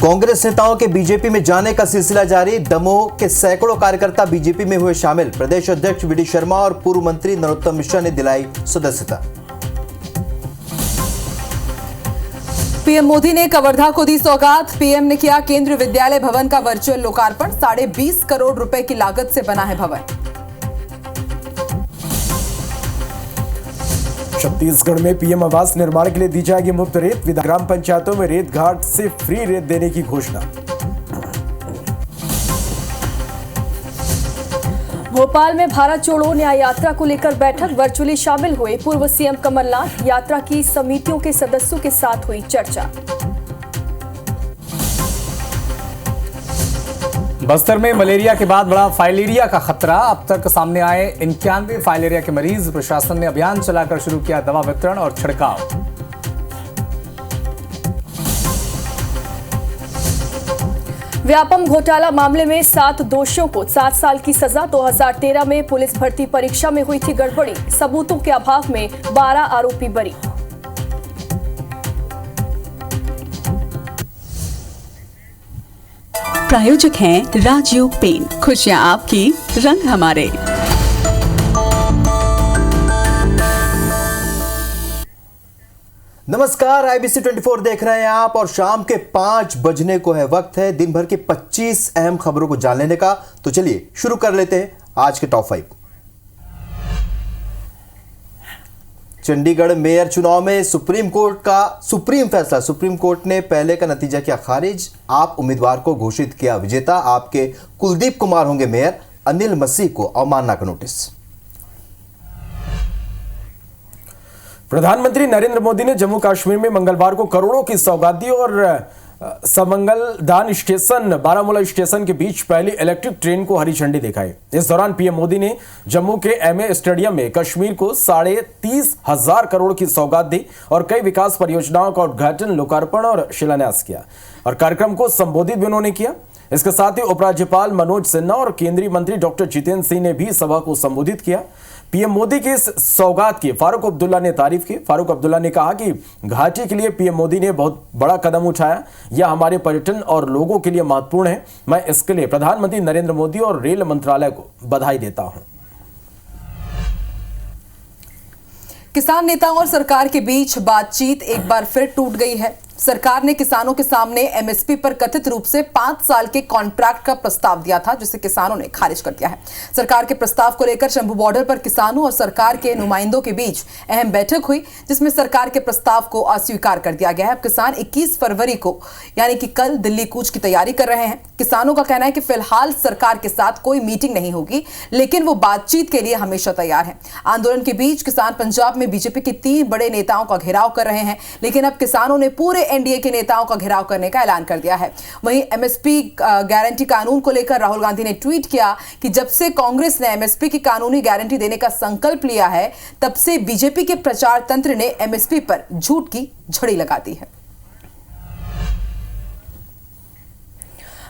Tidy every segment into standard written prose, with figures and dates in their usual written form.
कांग्रेस नेताओं के बीजेपी में जाने का सिलसिला जारी। दमोह के सैकड़ों कार्यकर्ता बीजेपी में हुए शामिल। प्रदेश अध्यक्ष वी डी शर्मा और पूर्व मंत्री नरोत्तम मिश्रा ने दिलाई सदस्यता। पीएम मोदी ने कवर्धा को दी सौगात। पीएम ने किया केंद्रीय विद्यालय भवन का वर्चुअल लोकार्पण। 20.5 करोड़ रुपए की लागत से बना है भवन। छत्तीसगढ़ में पीएम आवास निर्माण के लिए दी जाएगी मुफ्त रेत। ग्राम पंचायतों में रेत घाट से फ्री रेत देने की घोषणा। भोपाल में भारत जोड़ो न्याय यात्रा को लेकर बैठक। वर्चुअली शामिल हुए पूर्व सीएम कमलनाथ। यात्रा की समितियों के सदस्यों के साथ हुई चर्चा। बस्तर में मलेरिया के बाद बड़ा फाइलेरिया का खतरा। अब तक सामने आए 91 फाइलेरिया के मरीज। प्रशासन ने अभियान चलाकर शुरू किया दवा वितरण और छिड़काव। व्यापम घोटाला मामले में 7 दोषियों को 7 साल की सजा। 2013 में पुलिस भर्ती परीक्षा में हुई थी गड़बड़ी। सबूतों के अभाव में 12 आरोपी बरी। प्रायोजक हैं राजयोग पेंट। खुशियां आपकी, रंग हमारे। नमस्कार, IBC 24 देख रहे हैं आप और शाम के 5 बजने को है। वक्त है दिन भर की 25 अहम खबरों को जान लेने का। तो चलिए शुरू कर लेते हैं आज के टॉप 5। चंडीगढ़ मेयर चुनाव में सुप्रीम कोर्ट का सुप्रीम फैसला। सुप्रीम कोर्ट ने पहले का नतीजा किया खारिज। आप उम्मीदवार को घोषित किया विजेता। आपके कुलदीप कुमार होंगे मेयर। अनिल मसीह को अवमानना का नोटिस। प्रधानमंत्री नरेंद्र मोदी ने जम्मू कश्मीर में मंगलवार को करोड़ों की सौगात दी और समंगलदान स्टेशन बारामूला स्टेशन के बीच पहली इलेक्ट्रिक ट्रेन को हरी झंडी दिखाई। इस दौरान पीएम मोदी ने जम्मू के एमए स्टेडियम में कश्मीर को 30,500 करोड़ की सौगात दी और कई विकास परियोजनाओं का उद्घाटन, लोकार्पण और शिलान्यास किया और कार्यक्रम को संबोधित भी उन्होंने किया। इसके साथ ही उपराज्यपाल मनोज सिन्हा और केंद्रीय मंत्री डॉक्टर जितेंद्र सिंह ने भी सभा को संबोधित किया। पीएम मोदी की इस सौगात की फारूक अब्दुल्ला ने तारीफ की। फारूक अब्दुल्ला ने कहा कि घाटी के लिए पीएम मोदी ने बहुत बड़ा कदम उठाया। यह हमारे पर्यटन और लोगों के लिए महत्वपूर्ण है। मैं इसके लिए प्रधानमंत्री नरेंद्र मोदी और रेल मंत्रालय को बधाई देता हूं। किसान नेताओं और सरकार के बीच बातचीत एक बार फिर टूट गई है। सरकार ने किसानों के सामने एमएसपी पर कथित रूप से 5 साल के कॉन्ट्रैक्ट का प्रस्ताव दिया था, जिसे किसानों ने खारिज कर दिया है। सरकार के प्रस्ताव को लेकर शंभू बॉर्डर पर किसानों और सरकार के नुमाइंदों के बीच अहम बैठक हुई, जिसमें सरकार के प्रस्ताव को अस्वीकार कर दिया गया है। अब किसान 21 फरवरी को यानी कि कल दिल्ली कूच की तैयारी कर रहे हैं। किसानों का कहना है कि फिलहाल सरकार के साथ कोई मीटिंग नहीं होगी, लेकिन वो बातचीत के लिए हमेशा तैयार है। आंदोलन के बीच किसान पंजाब में बीजेपी के 3 बड़े नेताओं का घेराव कर रहे हैं, लेकिन अब किसानों ने पूरे एनडीए के नेताओं का घेराव करने का ऐलान कर दिया है। वहीं एमएसपी गारंटी कानून को लेकर राहुल गांधी ने ट्वीट किया कि जब से कांग्रेस ने एमएसपी की कानूनी गारंटी देने का संकल्प लिया है, तब से बीजेपी के प्रचार तंत्र ने एमएसपी पर झूठ की झड़ी लगा दी है।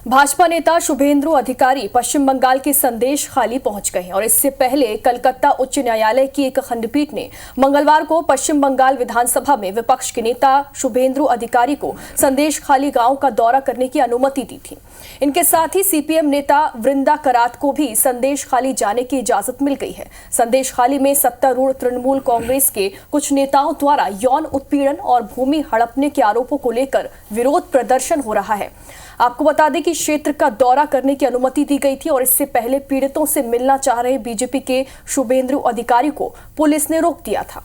भाजपा नेता शुभेंदु अधिकारी पश्चिम बंगाल के संदेश खाली पहुंच गए हैं और इससे पहले कलकत्ता उच्च न्यायालय की एक खंडपीठ ने मंगलवार को पश्चिम बंगाल विधानसभा में विपक्ष के नेता शुभेंदु अधिकारी को संदेश खाली गांव का दौरा करने की अनुमति दी थी। इनके साथ ही सीपीएम नेता वृंदा करात को भी संदेश खाली जाने की इजाजत मिल गई है। संदेश खाली में सत्तारूढ़ तृणमूल कांग्रेस के कुछ नेताओं द्वारा यौन उत्पीड़न और भूमि हड़पने के आरोपों को लेकर विरोध प्रदर्शन हो रहा है। आपको बता दें कि क्षेत्र का दौरा करने की अनुमति दी गई थी और इससे पहले पीड़ितों से मिलना चाह रहे बीजेपी के शुभेंदु अधिकारी को पुलिस ने रोक दिया था।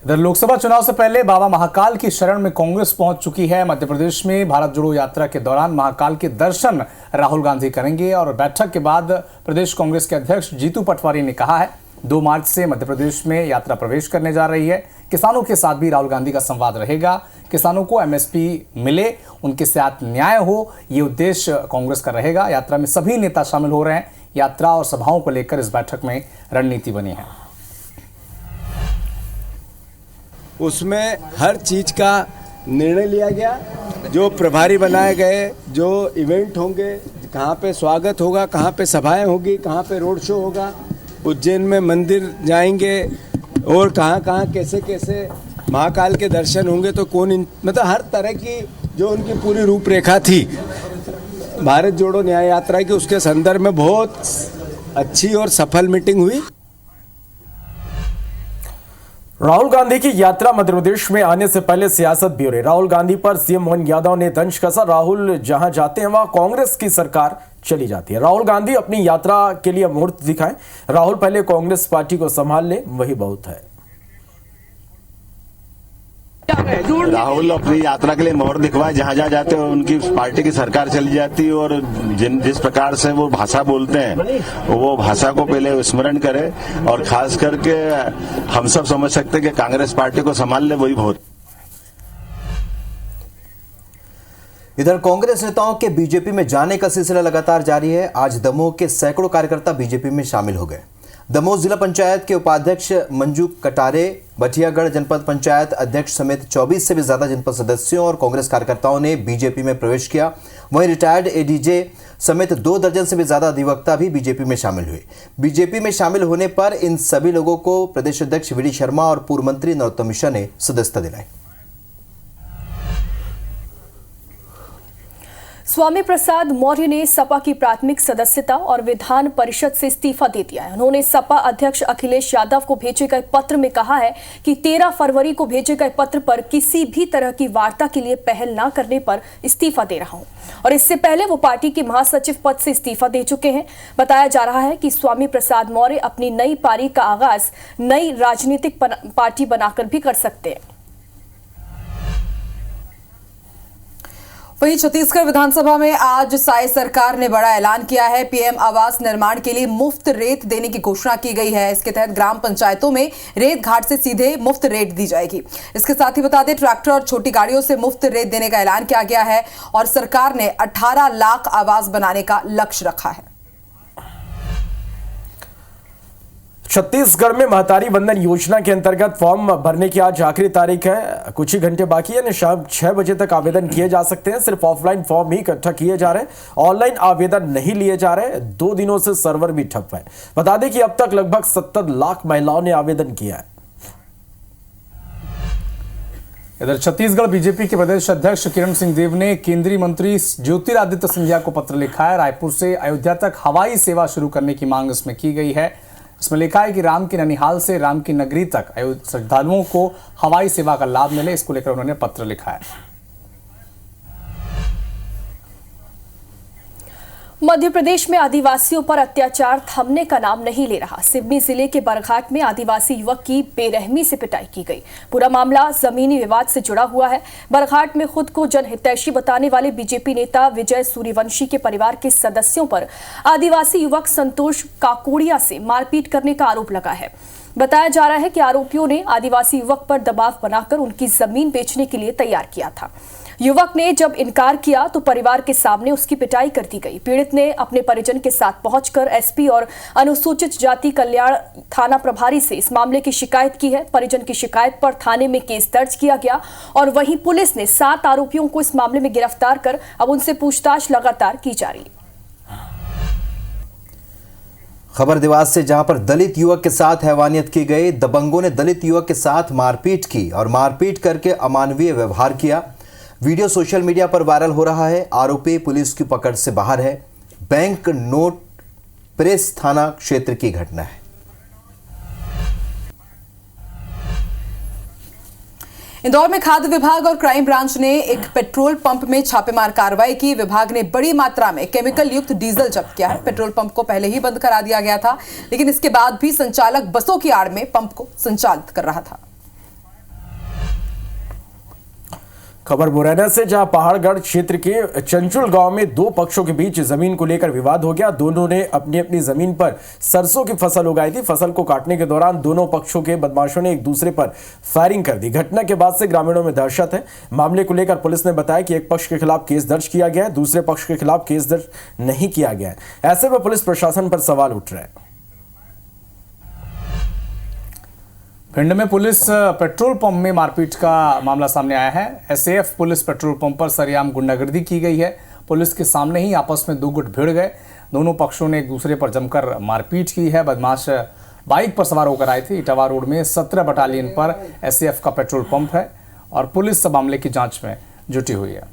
इधर लोकसभा चुनाव से पहले बाबा महाकाल की शरण में कांग्रेस पहुंच चुकी है। मध्य प्रदेश में भारत जोड़ो यात्रा के दौरान महाकाल के दर्शन राहुल गांधी करेंगे और बैठक के बाद प्रदेश कांग्रेस के अध्यक्ष जीतू पटवारी ने कहा है 2 मार्च से मध्य प्रदेश में यात्रा प्रवेश करने जा रही है। किसानों के साथ भी राहुल गांधी का संवाद रहेगा। किसानों को एमएसपी मिले, उनके साथ न्याय हो, ये उद्देश्य कांग्रेस का रहेगा। यात्रा में सभी नेता शामिल हो रहे हैं। यात्रा और सभाओं को लेकर इस बैठक में रणनीति बनी है। उसमें हर चीज का निर्णय लिया गया। जो प्रभारी बनाए गए, जो इवेंट होंगे, कहाँ पे स्वागत होगा, कहाँ पे सभाएं होगी, कहाँ पे रोड शो होगा, उज्जैन में मंदिर जाएंगे और कहाँ कहाँ कैसे कैसे महाकाल के दर्शन होंगे तो मतलब हर तरह की जो उनकी पूरी रूपरेखा थी भारत जोड़ो न्याय यात्रा की, उसके संदर्भ में बहुत अच्छी और सफल मीटिंग हुई। राहुल गांधी की यात्रा मध्य प्रदेश में आने से पहले सियासत ब्यूरो राहुल गांधी पर सीएम मोहन यादव ने तंज कसा। राहुल जहां जाते हैं वहां कांग्रेस की सरकार चली जाती है। राहुल गांधी अपनी यात्रा के लिए मुहूर्त दिखाएं। राहुल पहले कांग्रेस पार्टी को संभाल ले, वही बहुत है। राहुल अपनी यात्रा के लिए मोहर दिखवाए, जहां जहां जाते हैं उनकी पार्टी की सरकार चली जाती है और जिस प्रकार से वो भाषा बोलते हैं वो भाषा को पहले स्मरण करें और खास करके हम सब समझ सकते हैं कि कांग्रेस पार्टी को संभाल ले, वही बहुत। इधर कांग्रेस नेताओं के बीजेपी में जाने का सिलसिला लगातार जारी है। आज दमोह के सैकड़ों कार्यकर्ता बीजेपी में शामिल हो गए। दमोह जिला पंचायत के उपाध्यक्ष मंजू कटारे, बठियागढ़ जनपद पंचायत अध्यक्ष समेत 24 से भी ज्यादा जनपद सदस्यों और कांग्रेस कार्यकर्ताओं ने बीजेपी में प्रवेश किया। वहीं रिटायर्ड एडीजे समेत 2 दर्जन से भी ज्यादा अधिवक्ता भी बीजेपी में शामिल हुए। बीजेपी में शामिल होने पर इन सभी लोगों को प्रदेश अध्यक्ष वी डी शर्मा और पूर्व मंत्री नरोत्तम मिश्रा ने सदस्यता दिलाई। स्वामी प्रसाद मौर्य ने सपा की प्राथमिक सदस्यता और विधान परिषद से इस्तीफा दे दिया है। उन्होंने सपा अध्यक्ष अखिलेश यादव को भेजे गए पत्र में कहा है कि 13 फरवरी को भेजे गए पत्र पर किसी भी तरह की वार्ता के लिए पहल न करने पर इस्तीफा दे रहा हूं और इससे पहले वो पार्टी के महासचिव पद से इस्तीफा दे चुके हैं। बताया जा रहा है कि स्वामी प्रसाद मौर्य अपनी नई पारी का आगाज नई राजनीतिक पार्टी बनाकर भी कर सकते हैं। वहीं छत्तीसगढ़ विधानसभा में आज साई सरकार ने बड़ा ऐलान किया है। पीएम आवास निर्माण के लिए मुफ्त रेत देने की घोषणा की गई है। इसके तहत ग्राम पंचायतों में रेत घाट से सीधे मुफ्त रेत दी जाएगी। इसके साथ ही बता दें, ट्रैक्टर और छोटी गाड़ियों से मुफ्त रेत देने का ऐलान किया गया है और सरकार ने 18 लाख आवास बनाने का लक्ष्य रखा है। छत्तीसगढ़ में महतारी वंदन योजना के अंतर्गत फॉर्म भरने की आज आखिरी तारीख है। कुछ ही घंटे बाकी है, शाम 6 बजे तक आवेदन किए जा सकते हैं। सिर्फ ऑफलाइन फॉर्म ही इकट्ठा किए जा रहे हैं, ऑनलाइन आवेदन नहीं लिए जा रहे। 2 दिनों से सर्वर भी ठप है। बता दें कि अब तक लगभग 70 लाख महिलाओं ने आवेदन किया है। इधर छत्तीसगढ़ बीजेपी के प्रदेश अध्यक्ष किरण सिंह देव ने केंद्रीय मंत्री ज्योतिरादित्य सिंधिया को पत्र लिखा है। रायपुर से अयोध्या तक हवाई सेवा शुरू करने की मांग इसमें की गई है। इसमें लिखा है कि राम की ननिहाल से राम की नगरी तक श्रद्धालुओं को हवाई सेवा का लाभ मिले, इसको लेकर उन्होंने पत्र लिखा है। मध्य प्रदेश में आदिवासियों पर अत्याचार थमने का नाम नहीं ले रहा। सिवनी जिले के बरघाट में आदिवासी युवक की बेरहमी से पिटाई की गई। पूरा मामला जमीनी विवाद से जुड़ा हुआ है। बरघाट में खुद को जनहितैषी बताने वाले बीजेपी नेता विजय सूर्यवंशी के परिवार के सदस्यों पर आदिवासी युवक संतोष काकोड़िया से मारपीट करने का आरोप लगा है। बताया जा रहा है कि आरोपियों ने आदिवासी युवक पर दबाव बनाकर उनकी जमीन बेचने के लिए तैयार किया था। युवक ने जब इनकार किया तो परिवार के सामने उसकी पिटाई कर दी गई। पीड़ित ने अपने परिजन के साथ पहुंचकर एसपी और अनुसूचित जाति कल्याण थाना प्रभारी से इस मामले की शिकायत की है। परिजन की शिकायत पर थाने में केस दर्ज किया गया और वहीं पुलिस ने 7 आरोपियों को इस मामले में गिरफ्तार कर अब उनसे पूछताछ लगातार की जा रही है। खबर देवास से, जहां पर दलित युवक के साथ हैवानियत की गई। दबंगों ने दलित युवक के साथ मारपीट की और मारपीट करके अमानवीय व्यवहार किया। वीडियो सोशल मीडिया पर वायरल हो रहा है। आरोपी पुलिस की पकड़ से बाहर है। बैंक नोट प्रेस थाना क्षेत्र की घटना है। इंदौर में खाद्य विभाग और क्राइम ब्रांच ने एक पेट्रोल पंप में छापेमार कार्रवाई की। विभाग ने बड़ी मात्रा में केमिकल युक्त डीजल जब्त किया है। पेट्रोल पंप को पहले ही बंद करा दिया गया था, लेकिन इसके बाद भी संचालक बसों की आड़ में पंप को संचालित कर रहा था। खबर मुरैना से, जहां पहाड़गढ़ क्षेत्र के चंचुल गांव में 2 पक्षों के बीच जमीन को लेकर विवाद हो गया। दोनों ने अपनी अपनी जमीन पर सरसों की फसल उगाई थी। फसल को काटने के दौरान दोनों पक्षों के बदमाशों ने एक दूसरे पर फायरिंग कर दी। घटना के बाद से ग्रामीणों में दहशत है। मामले को लेकर पुलिस ने बताया कि एक पक्ष के खिलाफ केस दर्ज किया गया है, दूसरे पक्ष के खिलाफ केस दर्ज नहीं किया गया है। ऐसे में पुलिस प्रशासन पर सवाल उठ रहे हैं। भिंड में पुलिस पेट्रोल पंप में मारपीट का मामला सामने आया है। एसएएफ पुलिस पेट्रोल पंप पर सरेआम गुंडागर्दी की गई है। पुलिस के सामने ही आपस में 2 गुट भिड़ गए। दोनों पक्षों ने एक दूसरे पर जमकर मारपीट की है। बदमाश बाइक पर सवार होकर आए थे। इटावा रोड में 17 बटालियन पर एसएएफ का पेट्रोल पंप है और पुलिस मामले की जांच में जुटी हुई है।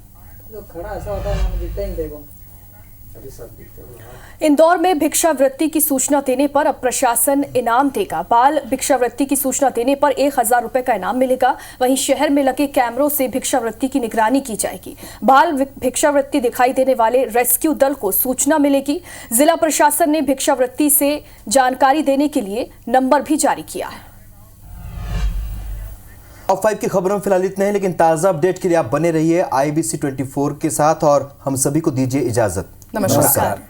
इंदौर में भिक्षावृत्ति की सूचना देने पर अब प्रशासन इनाम देगा। बाल भिक्षावृत्ति की सूचना देने पर 1000 रुपए का इनाम मिलेगा। वहीं शहर में लगे कैमरों से भिक्षावृत्ति की निगरानी की जाएगी। बाल भिक्षावृत्ति दिखाई देने वाले रेस्क्यू दल को सूचना मिलेगी। जिला प्रशासन ने भिक्षावृत्ति से जानकारी देने के लिए नंबर भी जारी किया है। टॉप 5 की खबरों में फिलहाल इतना है, लेकिन ताजा अपडेट के लिए आप बने रहिए IBC 24 के साथ और हम सभी को दीजिए इजाजत। नमस्कार।